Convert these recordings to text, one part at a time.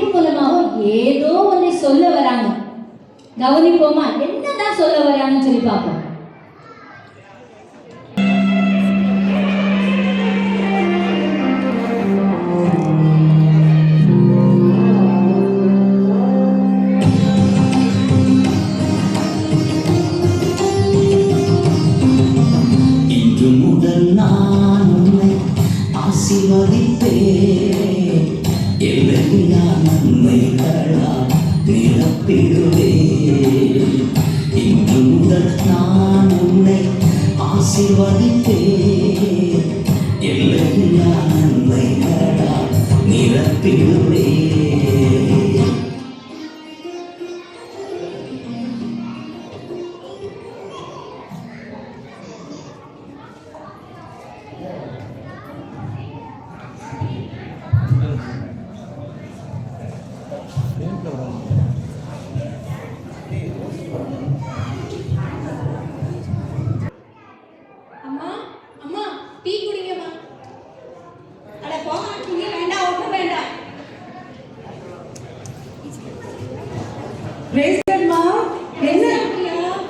நடிப்பு மூலமாக ஏதோ ஒன்றை சொல்ல வராங்க. கவனிப்போமா, என்னதான் சொல்ல வராங்கன்னு சொல்லி பார்ப்போம்.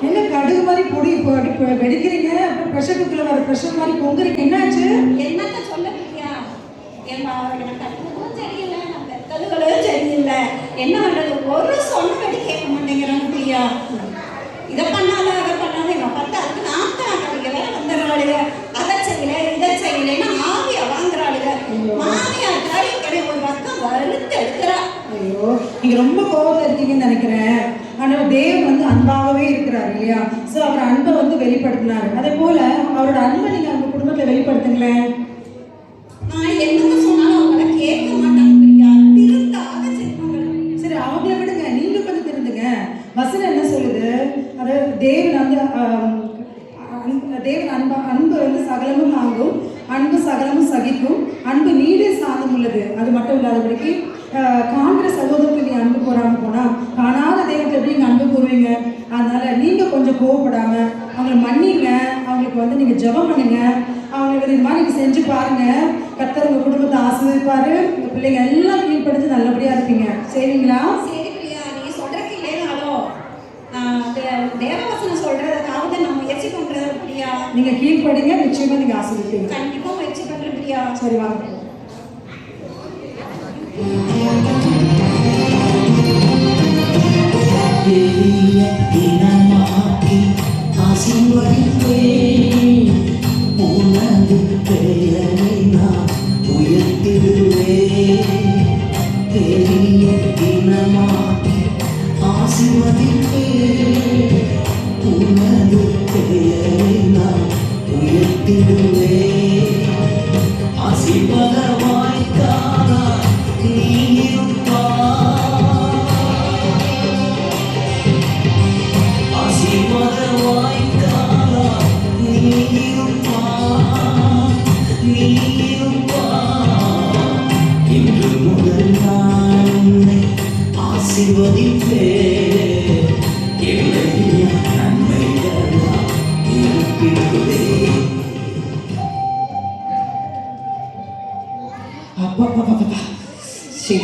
என்ன கடுகு மாதிரி பொடி வெடிக்கிறீங்க, பிரஷர் குக்கர்ல வர பிரஷர் மாதிரி பொங்குறீங்க, என்னாச்சு? என்னத்த சொல்ல பிரியா, என் கட்டுறதும் சரியில்லை, நம்ம பெத்ததுகளும் சரியில்லை, என்ன பண்றது? ஒரு சொன்னபடி கேட்க மாட்டேங்கிறாங்க பிரியா. இதை பண்ணாத அதை பண்ணாத எங்க பார்த்தா அதுக்கு நாத்தாங்க வேற வந்துடுறாளுங்க, அதை செய்யல இதை செய்யலைன்னா ஆவியா வாங்குறாளுங்க. மாமியார் கடை ஒரு பக்கம் வறுத்து எடுக்கிறா. ஐயோ, நீங்க ரொம்ப கோபத்துல இருக்கீங்கன்னு நினைக்கிறேன். ஆனால் தேவன் வந்து அன்பாகவே இருக்கிறார் இல்லையா? ஸோ அவர் அன்பை வந்து வெளிப்படுத்தினார். அதே போல அவரோட அன்பை நீங்க அவங்க குடும்பத்தை வெளிப்படுத்துங்களேன். நான் என்ன சொன்னாலும் அவங்கள கேட்க மாட்டாங்க பிரியா, திருந்தாக செய்வாங்க. சரி, அவங்கள விடுங்க, நீங்க கொஞ்சம் திருந்துங்க. வசனம் என்ன சொல்லுது? அதாவது தேவன் வந்து அன்பு வந்து சகலமும் தாங்கும், அன்பு சகலமும் சகிக்கும், அன்பு நீடே சாதம் உள்ளது. அது மட்டும் இல்லாதபடிக்கு காண்கிற சகோதரத்துக்கு நீ அன்பு போறாம போனா காணாத தெய்வத்தை எப்படி நீங்க அன்பு கூறுவீங்க? அதனால நீங்க கொஞ்சம் கோவப்படாம அவங்களை மன்னிங்க, அவங்களுக்கு வந்து நீங்க ஜெபம் பண்ணுங்க, அவங்களுக்கு இது மாதிரி நீங்க செஞ்சு பாருங்க. கர்த்தர் உங்க குடும்பத்தை ஆசீர்வதிப்பாரு. உங்க பிள்ளைங்க எல்லாம் கீழ்படிஞ்சு நல்லபடியா இருப்பீங்க. சரிங்களா? சரி பிரியா, நீ சொல்றதுக்கு இல்லைனாலும் தேவவசனம் சொல்றதுக்காக நம்ம முயற்சி பண்றது பிரியா. நீங்க கீழ்படிங்க, நிச்சயமா நீங்க ஆசீர்வதிப்பீங்க. கண்டிப்பா முயற்சி பண்றேன் பிரியா. சரி வாங்க.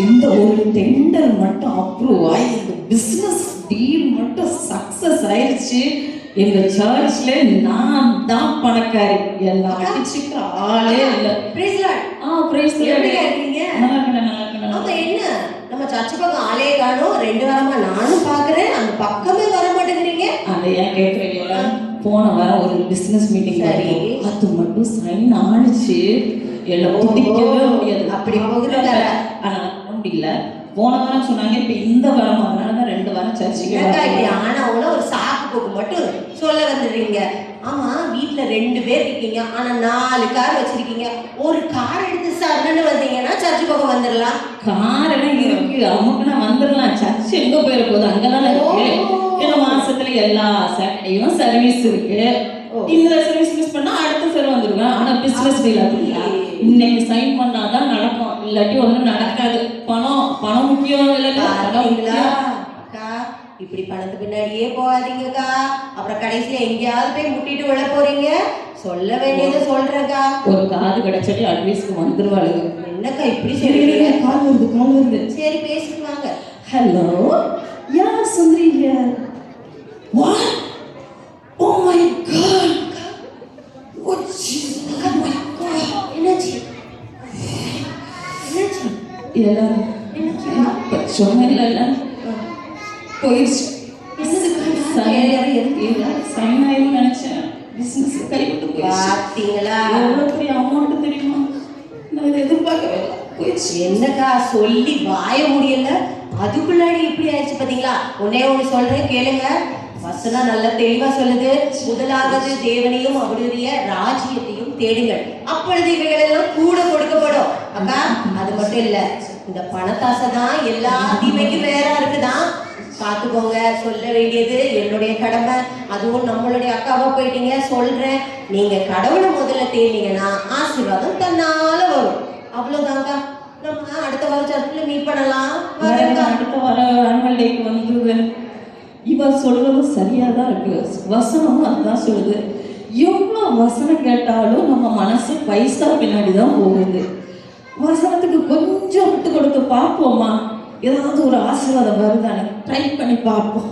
இந்த ஒரு டெண்டர் மட்டும் அப்ரூவ் ஆகி இந்த பிஸ்னஸ் டீல் மட்டும் சக்சஸ் ஆயிடுச்சு. எங்க சர்ச்ல நான் தான் பணக்காரி, எல்லாம் அடிச்சுக்க ஆளே இல்லை. பிரைஸ் எப்படியா இருக்கீங்க? அப்ப என்ன நம்ம சர்ச் பக்கம் ஆளே காணோம், 2 வாரமா நானும் பாக்குறேன், அந்த பக்கமே வர மாட்டேங்கிறீங்க. அதை ஏன் கேட்குறீங்களா? போன வாரம் ஒரு பிசினஸ் மீட்டிங் சரி, அது மட்டும் சைன் ஆனிச்சு. எல்லாம் பிடிக்கவே முடியாது, அப்படி போகுது. ஆனா முடியல. போன வாரம் சொன்னாங்க, இப்ப இந்த வாரம் அதனாலதான் 2 வாரம் சர்ச்சுக்கு. இப்படி ஆனவங்களும் ஒரு சாக்கு போக்கு மட்டும் சொல்ல வந்துடுறீங்க. ஆமா, வீட்டுல 2 பேர் இருக்கீங்க, ஆனா 4 கார் வச்சிருக்கீங்க. ஒரு கார் எடுத்து சரணன்னு வந்தீங்கன்னா சர்ச்சு பக்கம் வந்துடலாம். கார் எல்லாம் இருக்கு, அவங்களுக்கு நான் வந்துடலாம். சர்ச் எங்க போயிட போகுது, அங்கதானே இருக்கு. ஏன்னா மாசத்துல எல்லா சாட்டர்டேயும் சர்வீஸ் இருக்கு. இந்த சர்வீஸ் மிஸ் பண்ணா அடுத்த சர்வ் வந்துடுவேன். ஆனா பிசினஸ் டீல் அப்படியா, இன்னைக்கு சைன் பண்ணாதான் நடக்கும், இல்லாட்டி ஒண்ணும் நடக்காது. பணம் முக்கியம் இல்லைங்களா? இப்படி பணத்துக்கு பின்னாடியே போகாதீங்கக்கா, அப்புறம் கடைசியில எங்கேயாவது போய் முட்டிட்டு விழ போறீங்க. சொல்ல வேண்டியதை சொல்றக்கா. ஒரு காது கிடைச்சாட்டி அட்வைஸ்க்கு வந்துருவாளுங்க. என்ன என்னக்கா இப்படி சரி சொல்றீங்க? கால் வருது சரி பேசிட்டு வாங்க. ஹலோ, யார் Sundari here? What? Oh my God, என்னாச்சு? என்னாச்சு? எல்லாரும் சொன்னல போயிடுச்சு. சைன் ஆயிரும் நினைச்சேன். பிசினஸ் கைவிட்டு போயிடுச்சு. பாத்தீங்களா? எவ்வளவு பெரிய அமௌண்ட் தெரியுமா? நான் இதை எதிர்பார்க்கவே இல்லை. போயிடுச்சு. என்னக்கா சொல்லி வாய முடியல, அதுக்குள்ளாடி இப்படி ஆயிடுச்சு பாத்தீங்களா? ஒன்னே ஒண்ணு சொல்றேன் கேளுங்க. வசனம் நல்லா தெளிவா சொல்லுது. முதலாவது தேவனையும் அவருடைய ராஜ்யத்தையும் தேடுங்கள், அப்பொழுது இவைகள் எல்லாம் கூட கொடுக்கப்படும். அக்கா அது மட்டும் இல்ல, இந்த பணத்தாசை தான் எல்லா தீமைக்கும் வேறா இருக்குதான். பார்த்துக்கோங்க. சொல்ல வேண்டியது என்னுடைய கடமை. அதுவும் நம்மளுடைய அக்காவா போயிட்டீங்க சொல்றேன். நீங்க கடவுளை முதல்ல தேடினீங்கன்னா ஆசீர்வாதம் தன்னால வரும். அவ்வளவுதாங்க. நம்ம அடுத்த வார சர்ச்சில் மீட் பண்ணலாம். அடுத்த வர ஆனுவல் டேக்கு வந்து இவ சொல்றது சரியா தான் இருக்கு. வசனமும் அதுதான் சொல்லுது. எவ்வளோ வசனம் கேட்டாலும் நம்ம மனசு பைசா பின்னாடி தான் போகுது. வசனத்துக்கு கொஞ்சம் விட்டு கொடுத்து பார்ப்போமா, ஏதாவது ஒரு ஆசீர்வாதம் வருதானே ட்ரை பண்ணி பார்ப்போம்.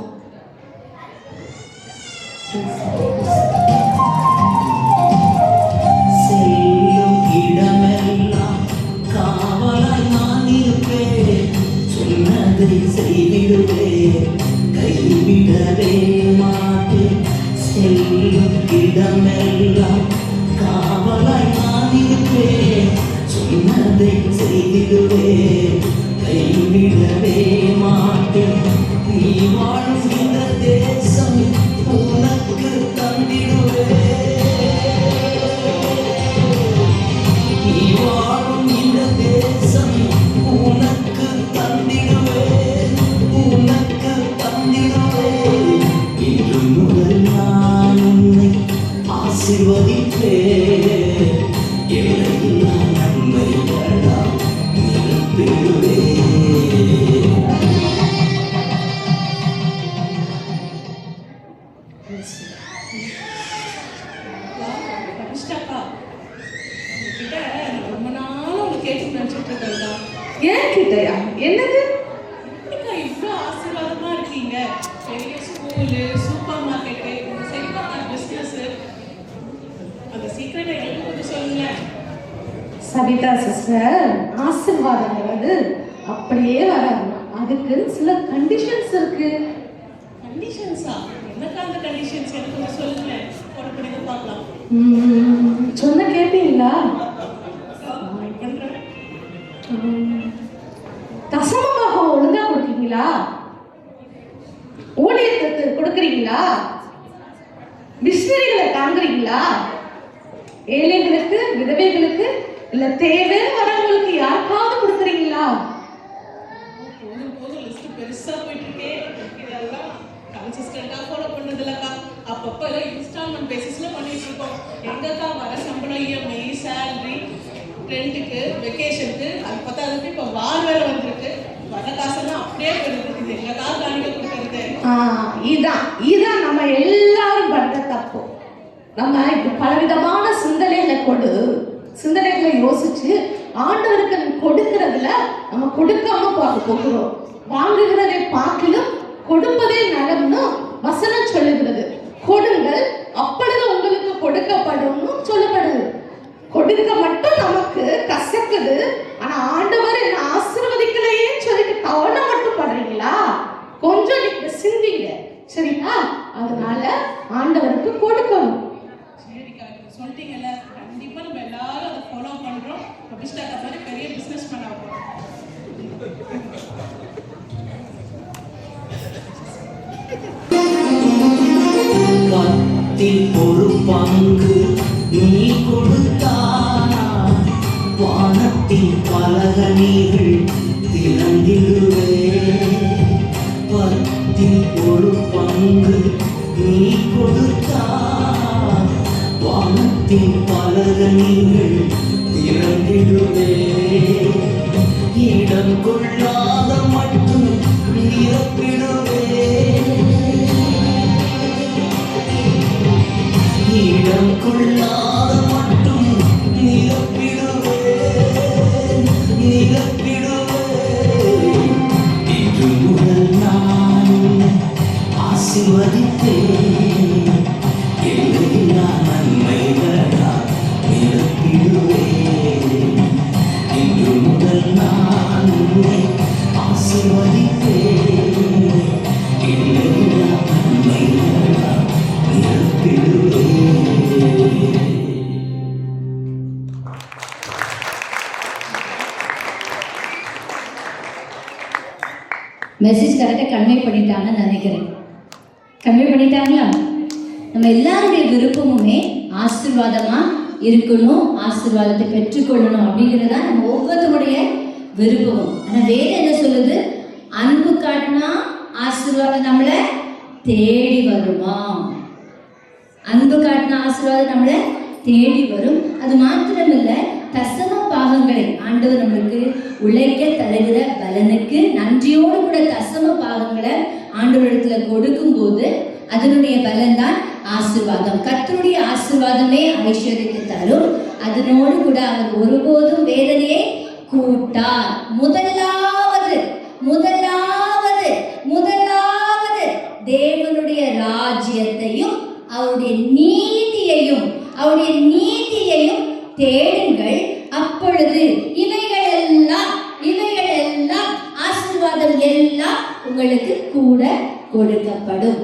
செல்லும் இடமெல்லாம் காவலாய் நான் இருப்பேன், சொன்னதை செய்திடுவேன், கைவிடவே மாட்டேன். செல்லும் இடமெல்லாம் காவலாய் நான் இருப்பேன், சொன்னதை செய்திடுவேன், கைவிடவே மாட்டேன். நீ வாழும் இந்த தேசம் உனக்கு தந்திடுவேன், நீ வாழும் இந்த தேசம் உனக்கு தந்திடுவேன், உனக்கு தந்திடுவேன். இன்று முதல் நான் உன்னை ஆசீர்வதிப்பேன், எல்லையில்லா நன்மைகளால் நிரப்பிடுவேன். கனிஷ்டாக்கா, உங்ககிட்ட ரொம்ப நாளும் ஒன்று கேட்டு நினச்சிட்டு இருக்கா. ஏன் கிட்டயா? என்னது? எப்படிக்கா இவ்வளோ ஆசீர்வாதமா இருக்கீங்க? பெரிய ஸ்கூலு, சூப்பர் மார்க்கெட்டு, இந்த சைடு பார்த்தா பிஸ்னஸ், அந்த சீக்கிரட்டை எனக்கு கொஞ்சம் சொல்லுங்களேன். சபிதா சிஸ்டர், ஆசீர்வாதங்கிறது அப்படியே வராது. அதுக்கு சில கண்டிஷன்ஸ் இருக்கு. கண்டிஷன்ஸா? என்னக்கா அந்த கண்டிஷன்ஸ் எனக்கு கொஞ்சம் சொல்லுங்களேன். போடக்கூடியதை பார்க்கலாம். சொன்ன கேட்பீங்களா? வெயிட் பண்ணுறேன். தசமபாகம் ஒழுங்கா கொடுக்கீங்களா? ஊழியத்துக்கு கொடுக்குறீங்களா? மிஷினரிகளை தாங்குறீங்களா? ஏழைகளுக்கு, விதவைகளுக்கு, இல்ல தேவை வரவங்களுக்கு யாருக்காவது கொடுக்குறீங்களா? போதும் லிஸ்ட் பெருசா போயிட்டு இருக்கே. இதெல்லாம் கன்சிஸ்டண்டா ஃபாலோ பண்ணதில்லக்கா. அப்பப்போ ஏதோ இன்ஸ்டால்மெண்ட் பேசிஸ்ல பண்ணிட்டு இருக்கோம். எங்கக்கா வர சம்பளம், இஎம்ஐ, சேலரி, ரெண்ட்டுக்கு, வெக்கேஷனுக்கு, அது பத்தாதுக்கு இப்போ வார் வேற வந்திருக்கு. வர காசெல்லாம் அப்படியே போயிருக்கு. இது எங்கக்கா காணிக்க கொடுக்கறது? இதான் நம்ம எல்லாரும் பண்ற தப்பு. நம்ம இப்ப பலவிதமான சிந்தனைகளை யோசிச்சு ஆண்டவருக்கு கொடுக்கறதுல நம்ம கொடுக்காம பார்க்க போகிறோம். வாங்குகிறதை பார்க்கலும் கொடுப்பதே நலம்னு வசனம் சொல்லுகிறது. கொடுங்கள், அப்பொழுது உங்களுக்கு கொடுக்கப்படும் சொல்லப்படுது. கொடுக்க மட்டும் நமக்கு கசக்குது. ஆனா ஆண்டவர் என்ன ஆசீர்வதிக்கலையே சொல்லிட்டு கவலை மட்டும் படுறீங்களா? கொஞ்சம் நீங்க சிந்திங்க, சரிங்களா? அதனால ஆண்டவருக்கு கொடுக்கணும். சரிக்கா, இப்போ சொல்லிட்டீங்கல்ல, கண்டிப்பா நம்ம எல்லாரும் அதை ஃபாலோ பண்றோம். அபிஷ்டாக்கா மாதிரி பெரிய பிசினஸ் பண்ண போறோம். கத்தில் ஒரு பங்கு நீ கொடுத்தானா, வானத்தின் பலகணிகள் திறந்திடுவே. பத்தில் ஒரு பங்கு நீ கொடுத்தானா, வானத்தின் பலகணிகள் திறந்திடுவே. இடம் கொள்ளாத மட்டும் நிரப்பிடுவே, இடம் கொள்ளாத மட்டும் நிரப்பிடுவேன். ஆசீர்வதிப்பேன். எல்லையில்லா நன்மைகளால் நிரப்பிடுவேன். இன்று முதல் நான் உன்னை ஆசீர்வதிப்பேன். எல்லையில்லா நன்மைகளால் நிரப்பிடுவேன். மெசேஜ் கரெக்டாக கன்வே பண்ணிட்டாங்கன்னு நினைக்கிறேன். கன்வே பண்ணிட்டாங்களா? நம்ம எல்லாருடைய விருப்பமுமே ஆசீர்வாதமா இருக்கணும், ஆசீர்வாதத்தை பெற்றுக்கொள்ளணும் அப்படிங்கிறதா நம்ம ஒவ்வொருத்தருடைய விருப்பமும். ஆனால் வேதம் என்ன சொல்லுது? அன்பு காட்டினா ஆசீர்வாதம் நம்மளை தேடி வருமா? அன்பு காட்டினா ஆசீர்வாதம் நம்மளை தேடி வரும். அது மாத்திரமில்லை, தசம பாகங்களை ஆண்டவர் நம்மளுக்கு உழைக்க தருகிற பலனுக்கு நன்றியோடு கூட தசம பாகங்களை ஆண்டவரிடத்துல கொடுக்கும்போது அதனுடைய பலன் தான் ஆசீர்வாதம். கர்த்தருடைய ஆசீர்வாதமே ஐஸ்வர்யத்தை தரும். அதனோடு கூட அவர் ஒருபோதும் வேதனையை கூட்டார். முதலாவது முதலாவது முதலாவது தேவனுடைய ராஜ்யத்தையும் அவருடைய நீதியையும் தேடுங்கள், அப்பொழுது இவைகள் எல்லாம் ஆசீர்வாதம் எல்லாம் உங்களுக்கு கூட கொடுக்கப்படும்.